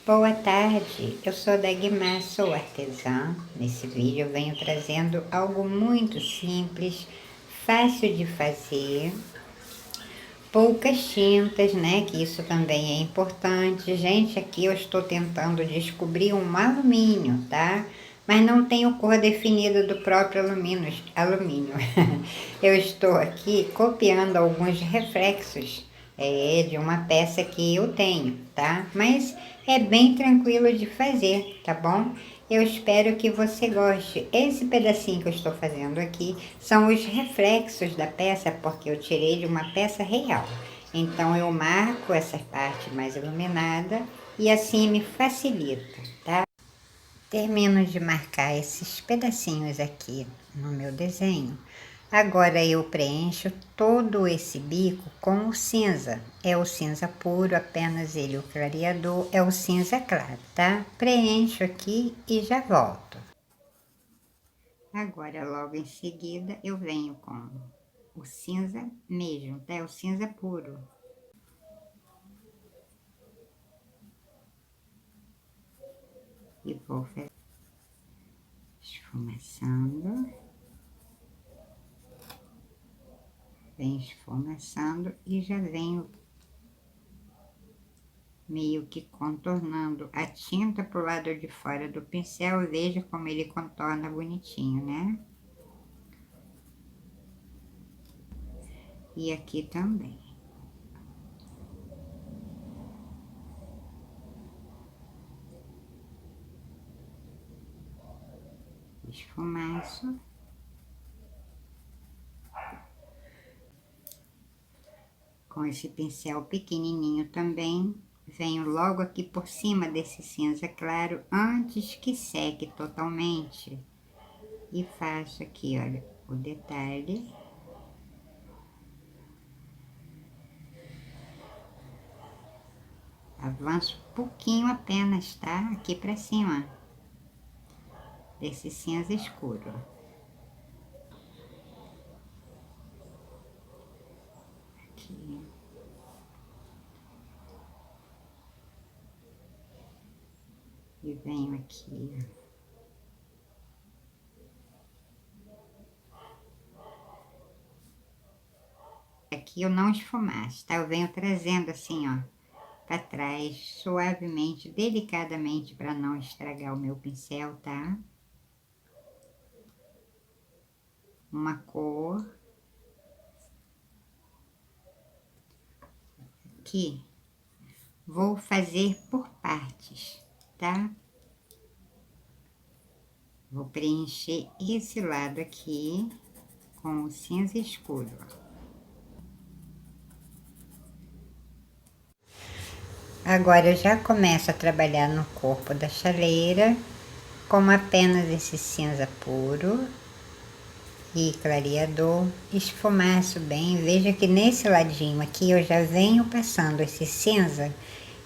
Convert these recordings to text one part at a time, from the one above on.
Boa tarde, eu sou Dagmar, sou artesã. Nesse vídeo eu venho trazendo algo muito simples, fácil de fazer, poucas tintas, né? Que isso também é importante. Gente, aqui eu estou tentando descobrir um alumínio, tá? Mas não tenho cor definida do próprio alumínio. Eu estou aqui copiando alguns reflexos de uma peça que eu tenho, tá? Mas é bem tranquilo de fazer, tá bom? Eu espero que você goste. Esse pedacinho que eu estou fazendo aqui são os reflexos da peça, porque eu tirei de uma peça real. Então eu marco essa parte mais iluminada e assim me facilita, tá? Termino de marcar esses pedacinhos aqui no meu desenho. Agora eu preencho todo esse bico com o cinza. É o cinza puro, apenas ele, o clareador, é o cinza claro, tá? Preencho aqui e já volto. Agora, logo em seguida, eu venho com o cinza mesmo, tá? É o cinza puro. E vou fazer esfumaçando. Vem esfumaçando e já venho meio que contornando a tinta pro lado de fora do pincel. Veja como ele contorna bonitinho, né? E aqui também. Esfumaço. Com esse pincel pequenininho também, venho logo aqui por cima desse cinza claro, antes que seque totalmente. E faço aqui, olha, o detalhe. Avanço um pouquinho apenas, tá? Aqui pra cima. Desse cinza escuro. Aqui. E venho aqui. Aqui eu não esfumaço, tá? Eu venho trazendo assim, ó, pra trás, suavemente, delicadamente, pra não estragar o meu pincel, tá? Uma cor. Aqui. Vou fazer por partes, tá? Vou preencher esse lado aqui com o cinza escuro. Agora eu já começo a trabalhar no corpo da chaleira com apenas esse cinza puro e clareador. Esfumaço bem. Veja que nesse ladinho aqui eu já venho passando esse cinza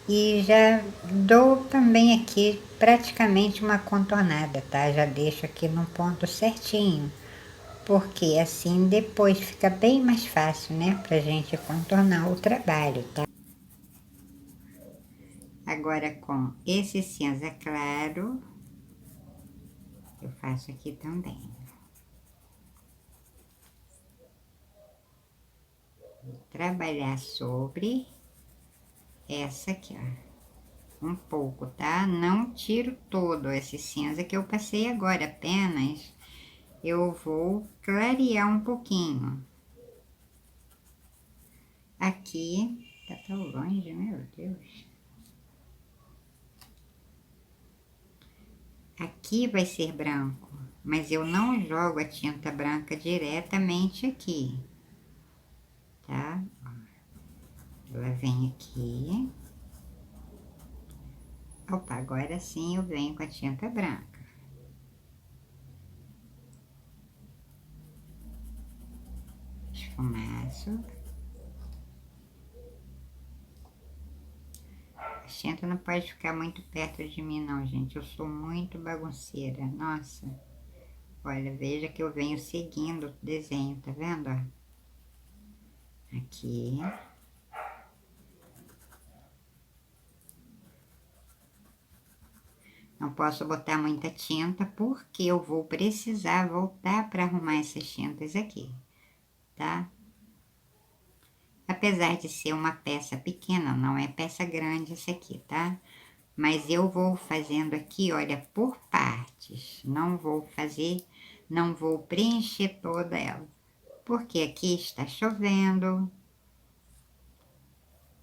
e já dou também aqui praticamente uma contornada, tá? Já deixo aqui no ponto certinho, porque assim depois fica bem mais fácil, né? Pra gente contornar o trabalho, tá? Agora com esse cinza claro, eu faço aqui também. Vou trabalhar sobre essa aqui, ó. Um pouco, tá? Não tiro todo esse cinza que eu passei agora, apenas eu vou clarear um pouquinho. Aqui, tá tão longe, meu Deus. Aqui vai ser branco, mas eu não jogo a tinta branca diretamente aqui, tá? Ela vem aqui. Opa, agora sim eu venho com a tinta branca. Esfumaço. A tinta não pode ficar muito perto de mim não, gente. Eu sou muito bagunceira, nossa. Olha, veja que eu venho seguindo o desenho, tá vendo, ó? Aqui. Não posso botar muita tinta, porque eu vou precisar voltar para arrumar essas tintas aqui, tá? Apesar de ser uma peça pequena, não é peça grande essa aqui, tá? Mas eu vou fazendo aqui, olha, por partes. Não vou fazer, não vou preencher toda ela. Porque aqui está chovendo,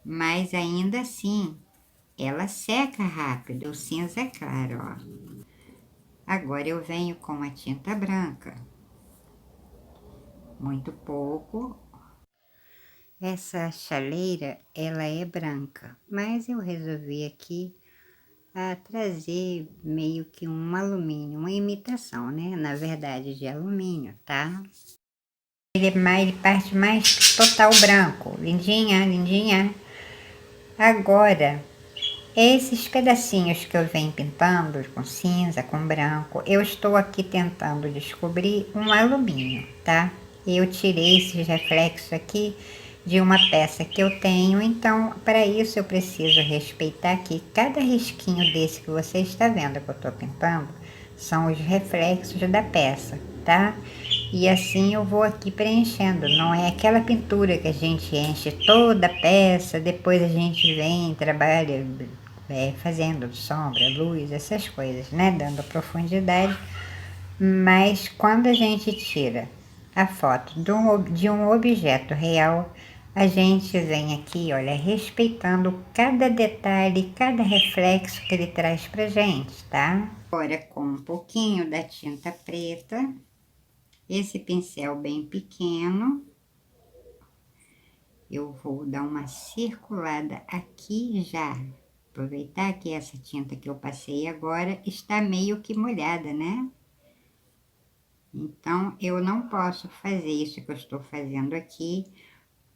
mas ainda assim, ela seca rápido, o cinza é claro, ó. Agora eu venho com a tinta branca. Muito pouco. Essa chaleira, ela é branca, mas eu resolvi aqui trazer meio que um alumínio, uma imitação, né? Na verdade, de alumínio, tá? Ele é mais, parte mais total branco, lindinha, lindinha. Agora, esses pedacinhos que eu venho pintando com cinza, com branco, eu estou aqui tentando descobrir um alumínio, tá? Eu tirei esses reflexos aqui de uma peça que eu tenho, então para isso eu preciso respeitar que cada risquinho desse que você está vendo que eu estou pintando são os reflexos da peça, tá? E assim eu vou aqui preenchendo, não é aquela pintura que a gente enche toda a peça, depois a gente vem e trabalha fazendo sombra, luz, essas coisas, né? Dando profundidade. Mas quando a gente tira a foto de um objeto real, a gente vem aqui, olha, respeitando cada detalhe, cada reflexo que ele traz pra gente, tá? Agora com um pouquinho da tinta preta, esse pincel bem pequeno, eu vou dar uma circulada aqui já. Aproveitar que essa tinta que eu passei agora está meio que molhada, né? Então, eu não posso fazer isso que eu estou fazendo aqui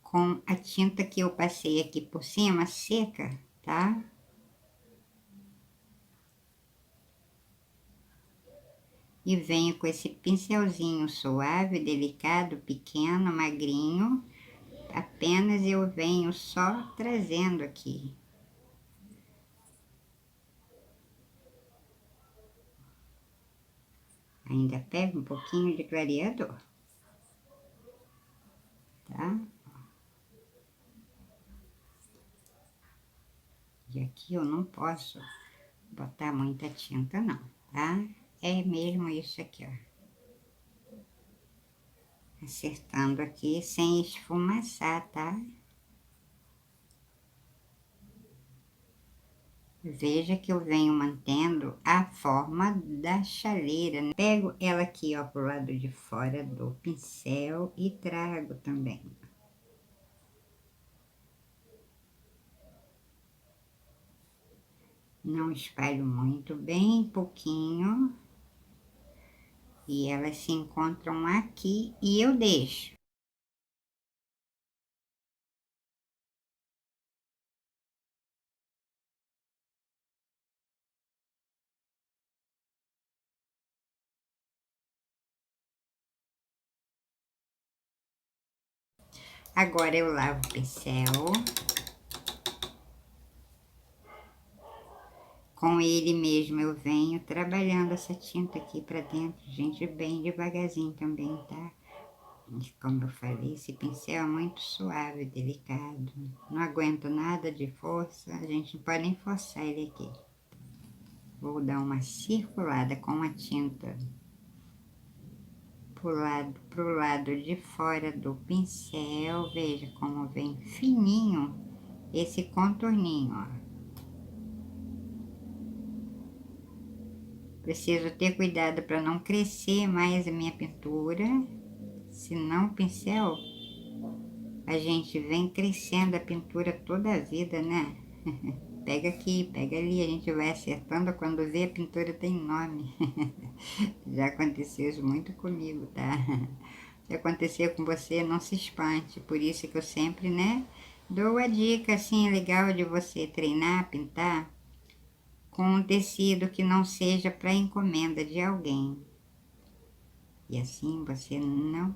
com a tinta que eu passei aqui por cima seca, tá? E venho com esse pincelzinho suave, delicado, pequeno, magrinho. Apenas eu venho só trazendo aqui. Ainda pego um pouquinho de clareador, tá? E aqui eu não posso botar muita tinta não, tá? É mesmo isso aqui, ó. Acertando aqui sem esfumaçar, tá? Veja que eu venho mantendo a forma da chaleira, né? Pego ela aqui, ó, pro lado de fora do pincel e trago também. Não espalho muito, bem pouquinho. E elas se encontram aqui e eu deixo. Agora eu lavo o pincel. Com ele mesmo eu venho trabalhando essa tinta aqui pra dentro, gente, bem devagarzinho também, tá? Como eu falei, esse pincel é muito suave, delicado. Não aguento nada de força, a gente não pode nem forçar ele aqui. Vou dar uma circulada com a tinta pro lado de fora do pincel. Veja como vem fininho esse contorninho, ó. Preciso ter cuidado para não crescer mais a minha pintura, senão o pincel, a gente vem crescendo a pintura toda a vida, né? Pega aqui, pega ali, a gente vai acertando, quando vê a pintura tem nome. Já aconteceu isso muito comigo, tá? Se acontecer com você, não se espante, por isso que eu sempre, né, dou a dica, assim, legal de você treinar, pintar, com um tecido que não seja para encomenda de alguém. E assim você não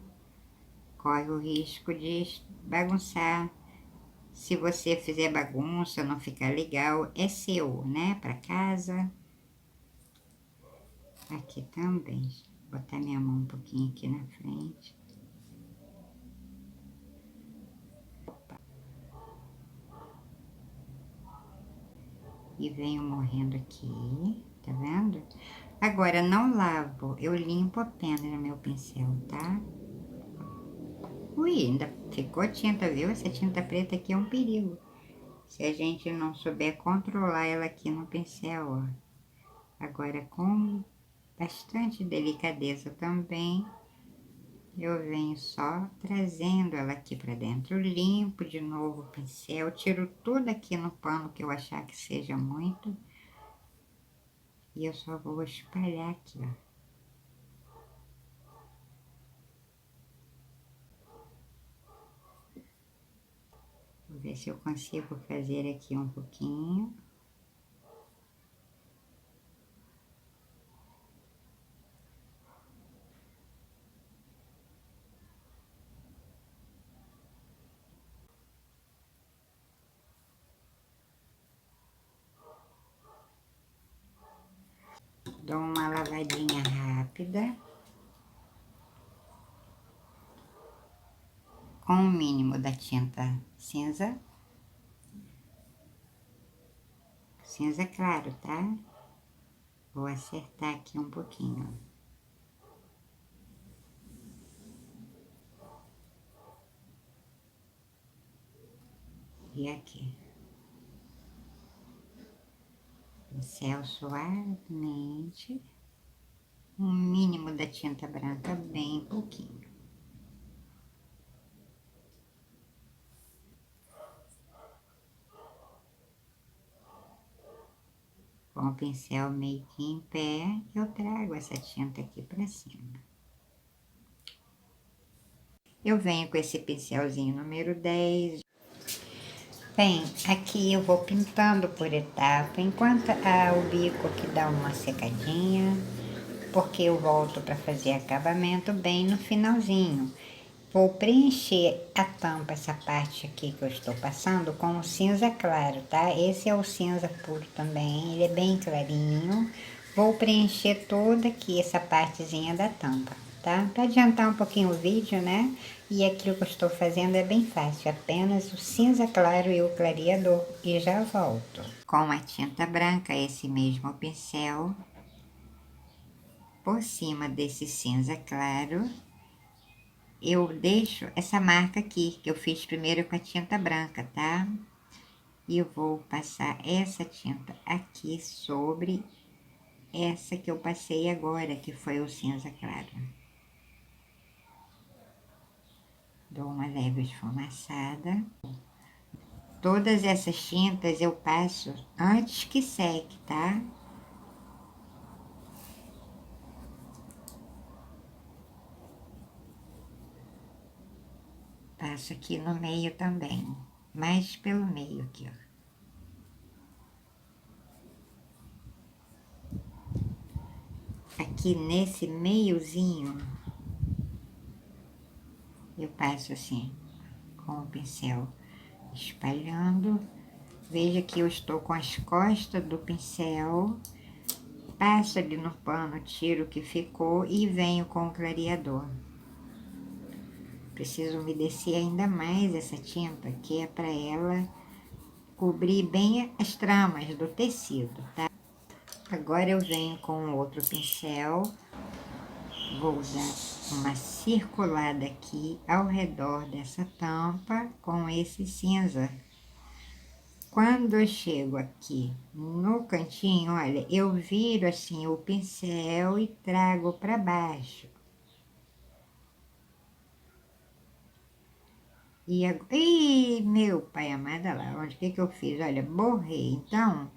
corre o risco de bagunçar. Se você fizer bagunça, não ficar legal, é seu, né? Para casa. Aqui também. Vou botar minha mão um pouquinho aqui na frente. E venho morrendo aqui, tá vendo? Agora, não lavo, eu limpo apenas no meu pincel, tá? Ui, ainda ficou tinta, viu? Essa tinta preta aqui é um perigo. Se a gente não souber controlar ela aqui no pincel, ó. Agora, com bastante delicadeza também, eu venho só trazendo ela aqui pra dentro. Limpo de novo o pincel, tiro tudo aqui no pano que eu achar que seja muito. E eu só vou espalhar aqui, ó. Vou ver se eu consigo fazer aqui um pouquinho. Dou uma lavadinha rápida. Com o mínimo da tinta cinza. Cinza claro, tá? Vou acertar aqui um pouquinho. E aqui. Pincel suavemente. Um mínimo da tinta branca, bem pouquinho. Com o pincel meio que em pé, eu trago essa tinta aqui pra cima. Eu venho com esse pincelzinho número 10. Bem, aqui eu vou pintando por etapa, enquanto o bico aqui dá uma secadinha, porque eu volto para fazer acabamento bem no finalzinho. Vou preencher a tampa, essa parte aqui que eu estou passando, com o cinza claro, tá? Esse é o cinza puro também, ele é bem clarinho. Vou preencher toda aqui essa partezinha da tampa, tá? Para adiantar um pouquinho o vídeo, né? E aquilo que eu estou fazendo é bem fácil, apenas o cinza claro e o clareador, e já volto. Com a tinta branca, esse mesmo pincel, por cima desse cinza claro, eu deixo essa marca aqui, que eu fiz primeiro com a tinta branca, tá? E eu vou passar essa tinta aqui sobre essa que eu passei agora, que foi o cinza claro. Dou uma leve esfumaçada. Todas essas tintas eu passo antes que seque, tá? Passo aqui no meio também, mais pelo meio aqui, ó. Aqui nesse meiozinho, eu passo assim, com o pincel espalhando. Veja que eu estou com as costas do pincel, passo ali no pano, tiro o que ficou e venho com o clareador. Preciso umedecer ainda mais essa tinta, que é para ela cobrir bem as tramas do tecido, tá? Agora eu venho com outro pincel, vou dar uma circulada aqui ao redor dessa tampa com esse cinza. Quando eu chego aqui no cantinho, olha, eu viro assim o pincel e trago para baixo. Ih, meu pai amado, olha lá, onde que eu fiz? Olha, borrei. Então,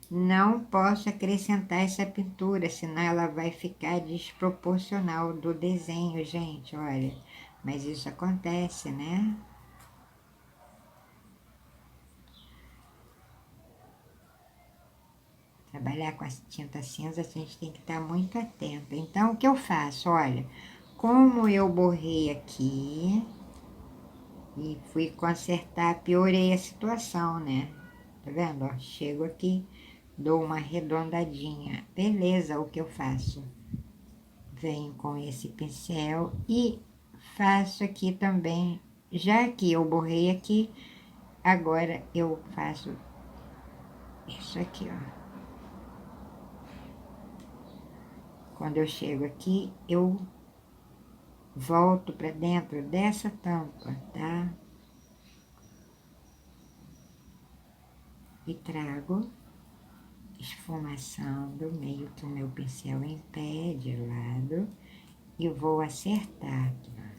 não posso acrescentar essa pintura, senão ela vai ficar desproporcional do desenho, gente, olha. Mas isso acontece, né? Trabalhar com a tinta cinza, a gente tem que estar muito atento. Então, o que eu faço? Olha, como eu borrei aqui e fui consertar, piorei a situação, né? Tá vendo? Ó, chego aqui, dou uma arredondadinha. Beleza, o que eu faço? venho com esse pincel e faço aqui também, já que eu borrei aqui, agora eu faço isso aqui, ó. Quando eu chego aqui, eu volto para dentro dessa tampa, tá? E trago, esfumaçando meio que o meu pincel em pé de lado e vou acertar aqui, ó,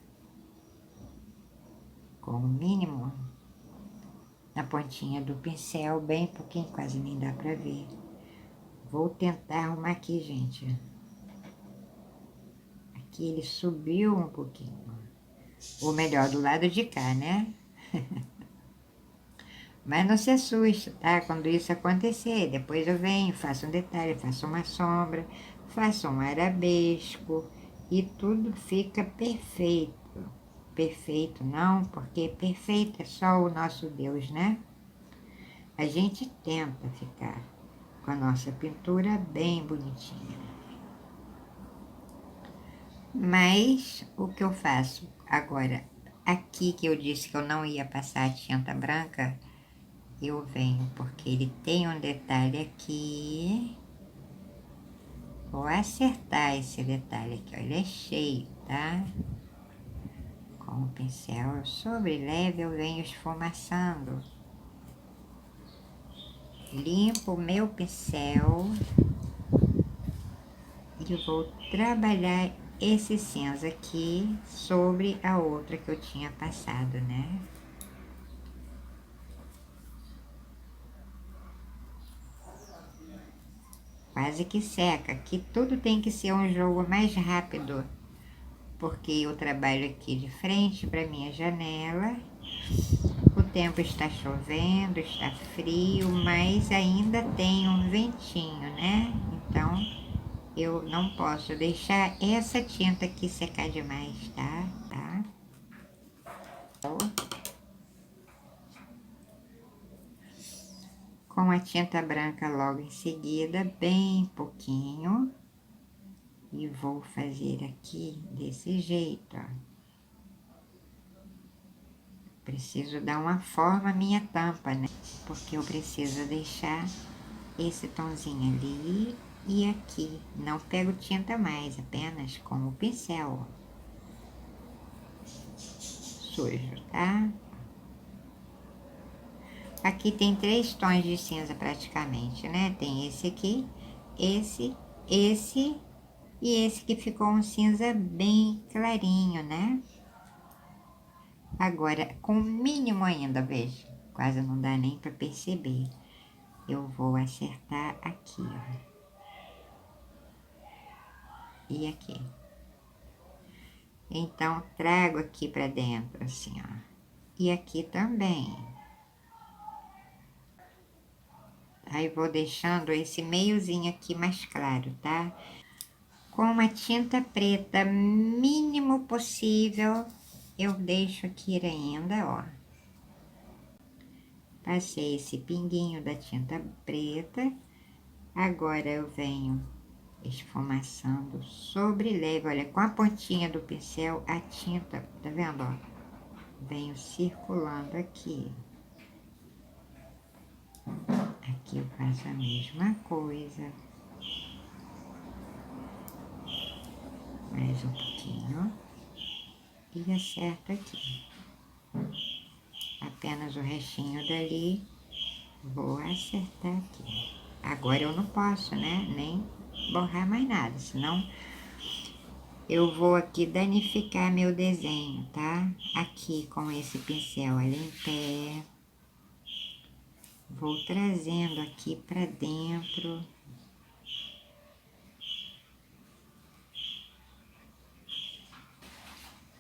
com o mínimo na pontinha do pincel, bem pouquinho, quase nem dá pra ver. Vou tentar arrumar aqui, gente. Aqui ele subiu um pouquinho, ou melhor, do lado de cá, né? Mas não se assuste, tá? Quando isso acontecer, depois eu venho, faço um detalhe, faço uma sombra, faço um arabesco e tudo fica perfeito. Perfeito não, porque perfeito é só o nosso Deus, né? A gente tenta ficar com a nossa pintura bem bonitinha. Mas o que eu faço agora, aqui que eu disse que eu não ia passar tinta branca, eu venho porque ele tem um detalhe aqui. Vou acertar esse detalhe aqui, ó, ele é cheio, tá? Com o pincel sobre leve eu venho esfumaçando. Limpo o meu pincel e vou trabalhar esse cinza aqui sobre a outra que eu tinha passado, né? Quase que seca, aqui tudo tem que ser um jogo mais rápido, porque eu trabalho aqui de frente para minha janela. O tempo está chovendo, está frio, mas ainda tem um ventinho, né? Então, eu não posso deixar essa tinta aqui secar demais, tá? Com a tinta branca logo em seguida, bem pouquinho. E vou fazer aqui desse jeito, ó. Preciso dar uma forma à minha tampa, né? Porque eu preciso deixar esse tomzinho ali e aqui. Não pego tinta mais, apenas com o pincel sujo, tá? Aqui tem 3 tons de cinza praticamente, né? Tem esse aqui, esse e esse que ficou um cinza bem clarinho, né? Agora, com o mínimo ainda, veja, quase não dá nem para perceber. Eu vou acertar aqui, ó. E aqui. Então, trago aqui para dentro, assim, ó. E aqui também. Aí, vou deixando esse meiozinho aqui mais claro, tá? Com uma tinta preta, mínimo possível, eu deixo aqui ainda, ó. Passei esse pinguinho da tinta preta. Agora, eu venho esfumaçando sobre leve, olha, com a pontinha do pincel, a tinta, tá vendo, ó? Venho circulando aqui. Aqui eu faço a mesma coisa. Mais um pouquinho. E acerto aqui. Apenas o restinho dali, vou acertar aqui. Agora eu não posso, né, nem borrar mais nada, senão eu vou aqui danificar meu desenho, tá? Aqui com esse pincel ali em pé. Vou trazendo aqui pra dentro.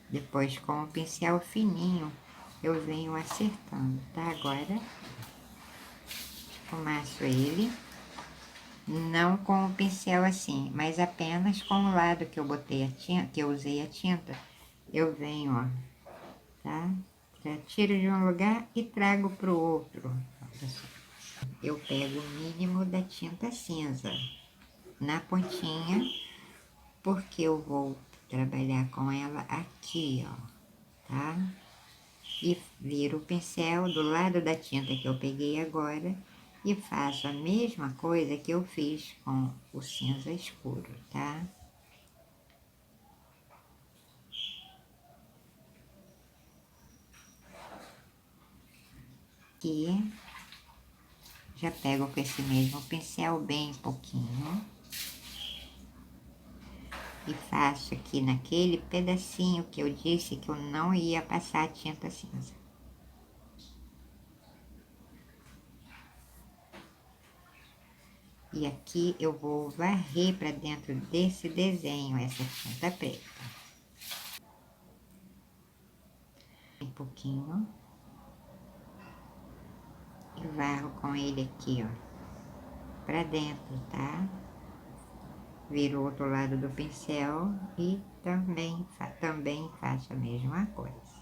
Depois, com o pincel fininho, eu venho acertando, tá? Agora, esfumaço ele. Não com o pincel assim, mas apenas com o lado que eu botei a tinta, que eu usei a tinta. Eu venho, ó, tá? Tiro de um lugar e trago pro outro. Eu pego o mínimo da tinta cinza na pontinha porque eu vou trabalhar com ela aqui, ó, tá? E viro o pincel do lado da tinta que eu peguei agora e faço a mesma coisa que eu fiz com o cinza escuro, tá? Aqui, já pego com esse mesmo pincel bem pouquinho e faço aqui naquele pedacinho que eu disse que eu não ia passar a tinta cinza. E aqui eu vou varrer para dentro desse desenho essa tinta preta. Um pouquinho. E varro com ele aqui, ó, para dentro, tá? Viro o outro lado do pincel e também faço a mesma coisa.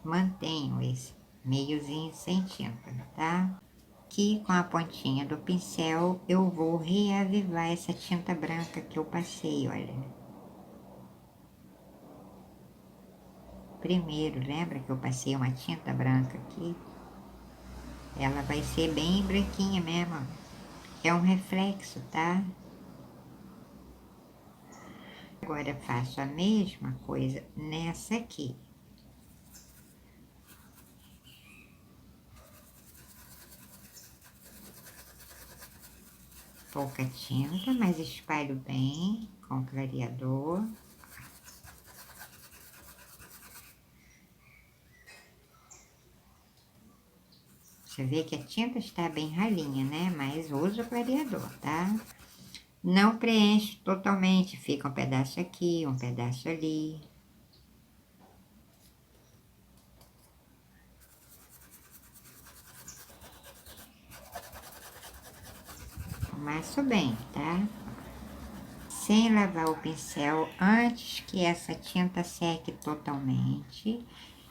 Mantenho esse meiozinho sem tinta, tá? Aqui com a pontinha do pincel eu vou reavivar essa tinta branca que eu passei, olha. Primeiro, lembra que eu passei uma tinta branca aqui? Ela vai ser bem branquinha mesmo, é um reflexo, tá? Agora faço a mesma coisa nessa aqui. Pouca tinta, mas espalho bem com clareador. Você vê que a tinta está bem ralinha, né? Mas uso o clareador, tá? Não preencho totalmente, fica um pedaço aqui, um pedaço ali. Amasso bem, tá? Sem lavar o pincel, antes que essa tinta seque totalmente,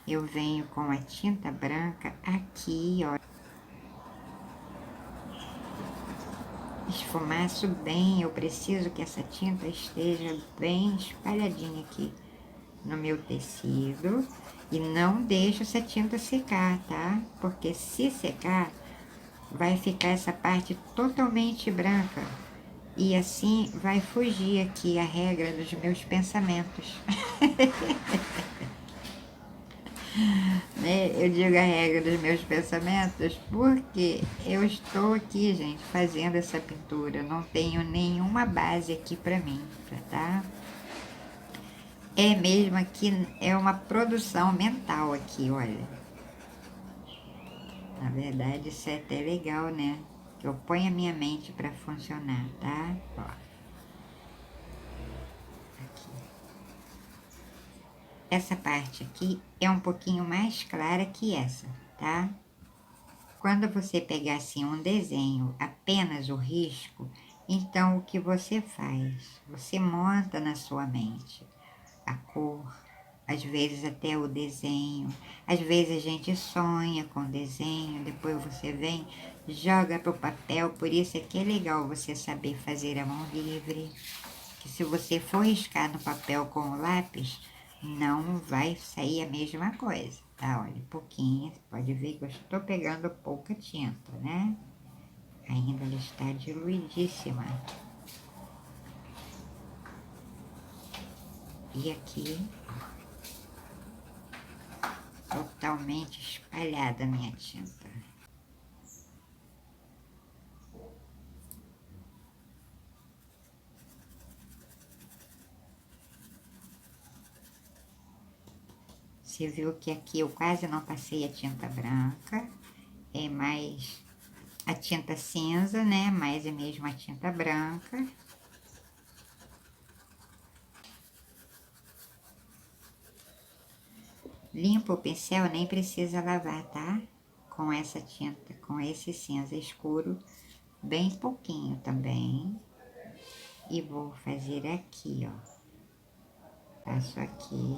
eu venho com a tinta branca aqui, ó. Esfumaço bem, eu preciso que essa tinta esteja bem espalhadinha aqui no meu tecido. E não deixo essa tinta secar, tá? Porque se secar, vai ficar essa parte totalmente branca. E assim vai fugir aqui a regra dos meus pensamentos. Né? Eu digo a regra dos meus pensamentos porque eu estou aqui, gente, fazendo essa pintura. Não tenho nenhuma base aqui pra mim, tá? É mesmo aqui, é uma produção mental aqui, olha. Na verdade, isso é até legal, né? Que eu ponho a minha mente pra funcionar, tá? Ó. Aqui. Essa parte aqui é um pouquinho mais clara que essa, tá? Quando você pegar assim um desenho, apenas o risco, então o que você faz? Você monta na sua mente a cor, às vezes até o desenho, às vezes a gente sonha com o desenho, depois você vem, joga para o papel, por isso é que é legal você saber fazer a mão livre, que se você for riscar no papel com o lápis, não vai sair a mesma coisa, tá? Olha, pouquinho, pode ver que eu estou pegando pouca tinta, né? Ainda ela está diluidíssima. E aqui, totalmente espalhada a minha tinta. Você viu que aqui eu quase não passei a tinta branca, é mais a tinta cinza, né? Mais é mesmo a tinta branca. Limpa o pincel, nem precisa lavar, tá? Com essa tinta, com esse cinza escuro, bem pouquinho também. E vou fazer aqui, ó. Passo aqui.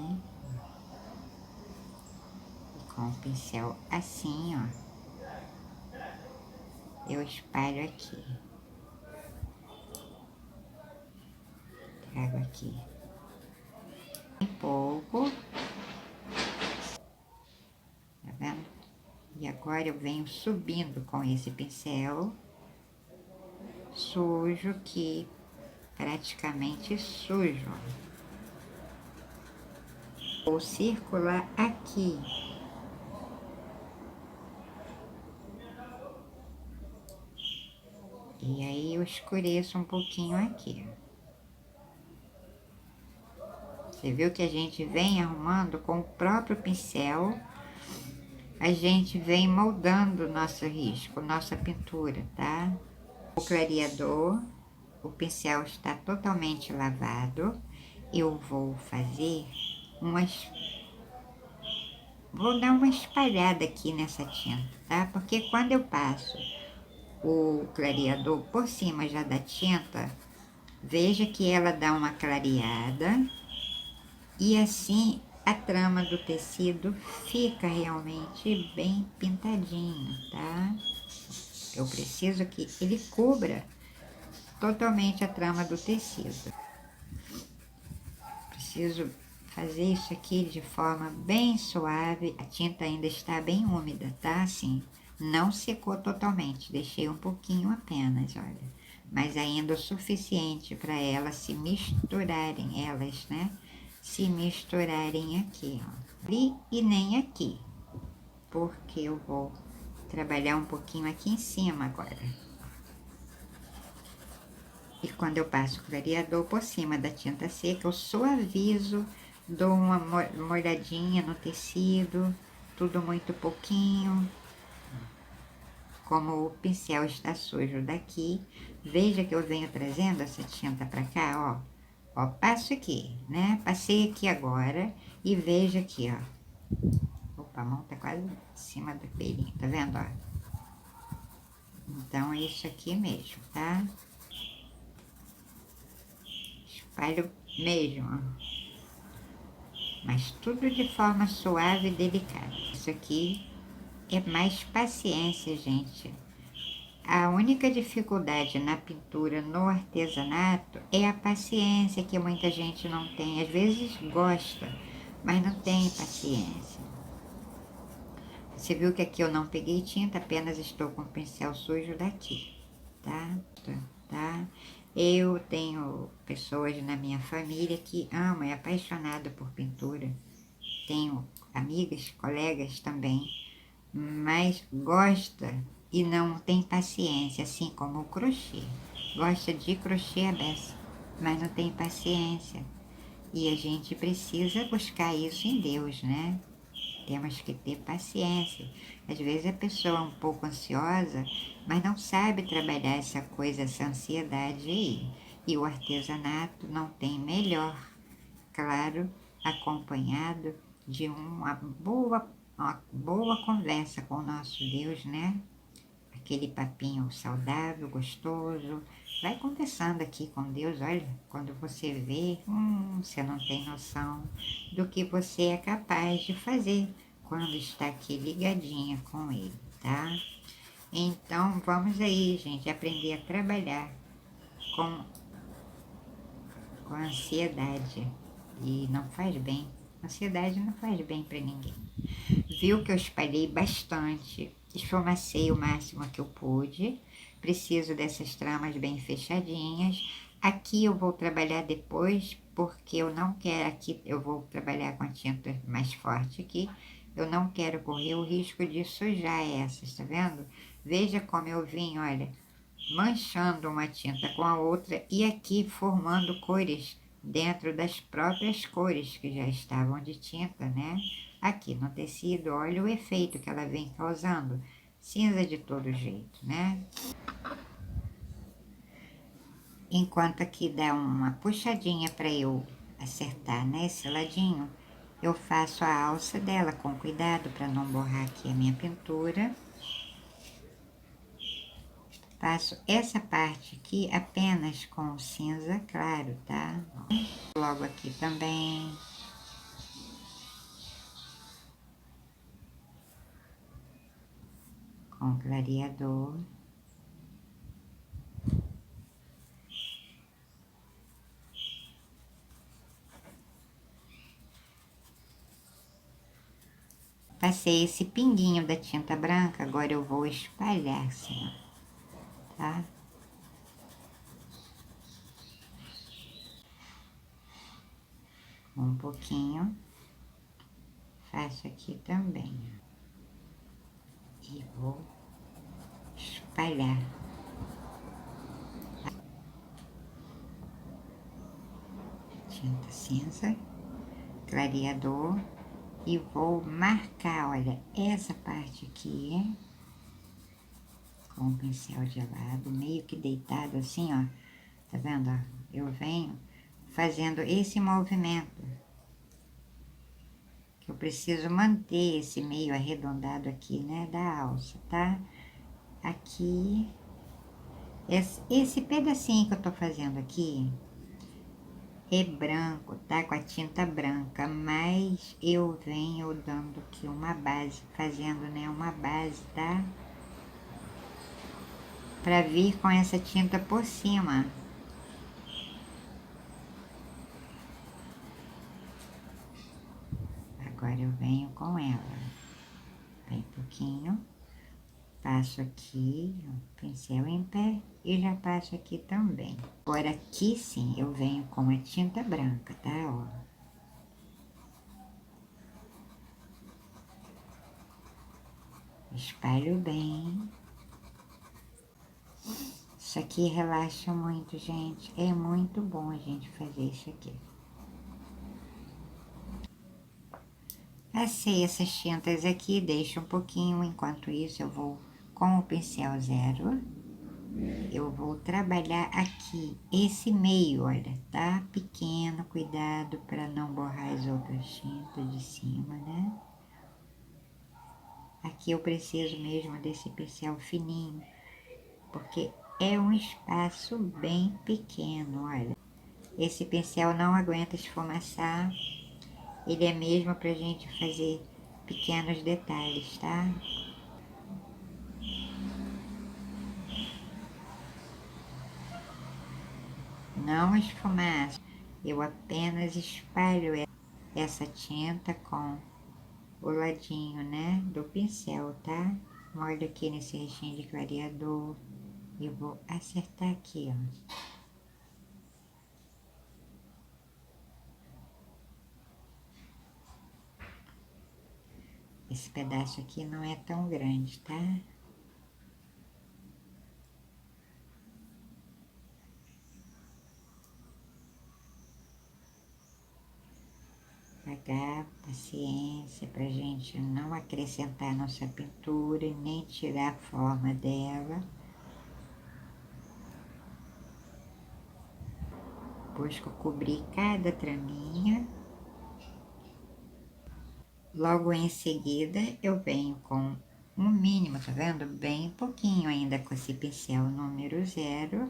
E com o pincel assim, ó. Eu espalho aqui. Trago aqui. Um pouco. Tá vendo? E agora eu venho subindo com esse pincel sujo aqui, praticamente sujo. Vou circular aqui. E aí eu escureço um pouquinho aqui. Você viu que a gente vem arrumando com o próprio pincel, a gente vem moldando nosso risco, nossa pintura, tá? O clareador, o pincel está totalmente lavado. Eu vou fazer vou dar uma espalhada aqui nessa tinta, tá? Porque quando eu passo o clareador por cima já da tinta, veja que ela dá uma clareada e assim a trama do tecido fica realmente bem pintadinho, tá? Eu preciso que ele cubra totalmente a trama do tecido. Preciso fazer isso aqui de forma bem suave. A tinta ainda está bem úmida, tá? Assim, não secou totalmente, deixei um pouquinho apenas, olha. Mas ainda o suficiente para elas se misturarem, né? Se misturarem aqui, ó. Ali e nem aqui, porque eu vou trabalhar um pouquinho aqui em cima agora. E quando eu passo o clareador por cima da tinta seca, eu suavizo, dou uma molhadinha no tecido, tudo muito pouquinho. Como o pincel está sujo daqui, veja que eu venho trazendo essa tinta pra cá, ó. Ó, passo aqui, né? Passei aqui agora e veja aqui, ó. Opa, a mão tá quase em cima do pelinho, tá vendo, ó? Então, é isso aqui mesmo, tá? Espalho mesmo, ó. Mas tudo de forma suave e delicada. Isso aqui é mais paciência, gente. A única dificuldade na pintura, no artesanato, é a paciência que muita gente não tem. Às vezes gosta, mas não tem paciência. Você viu que aqui eu não peguei tinta, apenas estou com o pincel sujo daqui, tá? Tá? Eu tenho pessoas na minha família que amam, é apaixonada por pintura. Tenho amigas, colegas também, mas gosta e não tem paciência, assim como o crochê. Gosta de crochê a beça, mas não tem paciência. E a gente precisa buscar isso em Deus, né? Temos que ter paciência. Às vezes a pessoa é um pouco ansiosa, mas não sabe trabalhar essa coisa, essa ansiedade aí. E o artesanato não tem melhor, claro, acompanhado de uma boa conversa com o nosso Deus, né? Aquele papinho saudável, gostoso. Vai conversando aqui com Deus, olha, quando você vê, você não tem noção do que você é capaz de fazer quando está aqui ligadinha com Ele, tá? Então, vamos aí, gente, aprender a trabalhar com, com ansiedade. E não faz bem. Ansiedade não faz bem para ninguém. Viu que eu espalhei bastante, esfumacei o máximo que eu pude. Preciso dessas tramas bem fechadinhas. Aqui eu vou trabalhar depois, porque eu não quero, aqui eu vou trabalhar com a tinta mais forte aqui. Eu não quero correr o risco de sujar essas, tá vendo? Veja como eu vim, olha, manchando uma tinta com a outra e aqui formando cores dentro das próprias cores que já estavam de tinta, né? Aqui no tecido, olha o efeito que ela vem causando. Cinza de todo jeito, né? Enquanto aqui dá uma puxadinha para eu acertar nesse ladinho, eu faço a alça dela com cuidado para não borrar aqui a minha pintura. Faço essa parte aqui apenas com cinza claro, tá? Logo aqui também. Com clareador. Passei esse pinguinho da tinta branca, agora eu vou espalhar assim, ó, tá? Um pouquinho, faço aqui também, ó. E vou espalhar. Tinta cinza, clareador, e vou marcar, olha, essa parte aqui, com o pincel de lado, meio que deitado assim, ó, tá vendo, ó? Eu venho fazendo esse movimento, que eu preciso manter esse meio arredondado aqui, né, da alça, tá? Aqui, esse pedacinho que eu tô fazendo aqui é branco, tá? Com a tinta branca, mas eu venho dando aqui uma base, fazendo, né, uma base, tá? Pra vir com essa tinta por cima. Agora eu venho com ela, bem pouquinho, passo aqui, ó, pincel em pé, e já passo aqui também. Agora aqui sim, eu venho com a tinta branca, tá, ó. Espalho bem. Isso aqui relaxa muito, gente. É muito bom a gente fazer isso aqui. Passei essas tintas aqui, deixo um pouquinho. Enquanto isso, eu vou com o pincel zero. Eu vou trabalhar aqui, esse meio, olha, tá pequeno. Cuidado para não borrar as outras tintas de cima, né? Aqui eu preciso mesmo desse pincel fininho, porque é um espaço bem pequeno, olha. Esse pincel não aguenta esfumaçar, ele é mesmo pra gente fazer pequenos detalhes, tá? Não esfumaço, eu apenas espalho essa tinta com o ladinho, né, do pincel, tá? Molho aqui nesse restinho de clareador e vou acertar aqui, ó. Esse pedaço aqui não é tão grande, tá? Pagar paciência pra gente não acrescentar nossa pintura e nem tirar a forma dela. Depois que eu cobri cada traminha, logo em seguida eu venho com um mínimo, tá vendo? Bem pouquinho ainda com esse pincel número zero.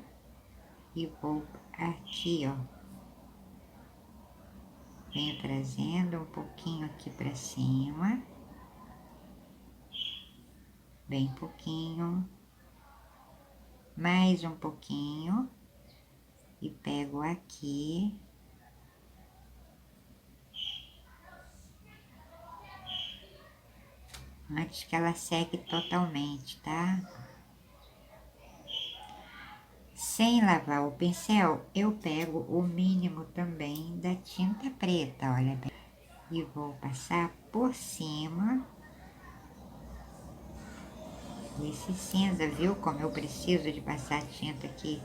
E vou aqui, ó. Venho trazendo um pouquinho aqui pra cima. Bem pouquinho. Mais um pouquinho. E pego aqui. Antes que ela seque totalmente, tá? Sem lavar o pincel, eu pego o mínimo também da tinta preta, olha bem. E vou passar por cima desse cinza, viu? Como eu preciso de passar tinta aqui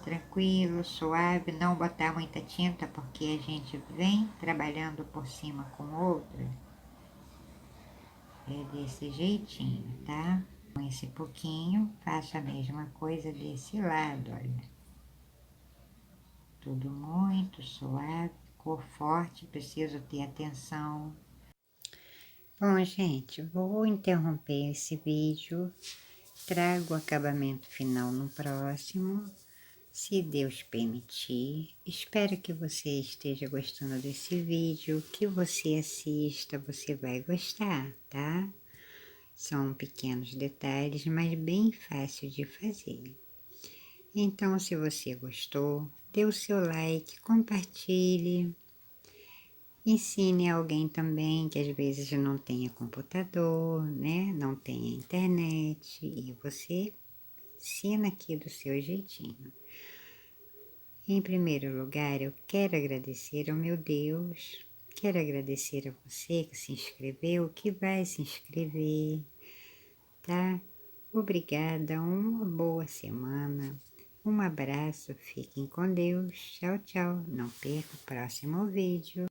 tranquilo, suave, não botar muita tinta, porque a gente vem trabalhando por cima com outra. É desse jeitinho, tá? Com esse pouquinho, faço a mesma coisa desse lado, olha. Tudo muito suave, cor forte, preciso ter atenção. Bom, gente, vou interromper esse vídeo, trago o acabamento final no próximo, se Deus permitir. Espero que você esteja gostando desse vídeo, que você assista, você vai gostar, tá? São pequenos detalhes, mas bem fácil de fazer. Então, se você gostou, dê o seu like, compartilhe. Ensine alguém também que às vezes não tenha computador, né? Não tenha internet, e você ensina aqui do seu jeitinho. Em primeiro lugar, eu quero agradecer ao meu Deus, quero agradecer a você que se inscreveu, que vai se inscrever, tá? Obrigada, uma boa semana, um abraço, fiquem com Deus, tchau, tchau, não perca o próximo vídeo.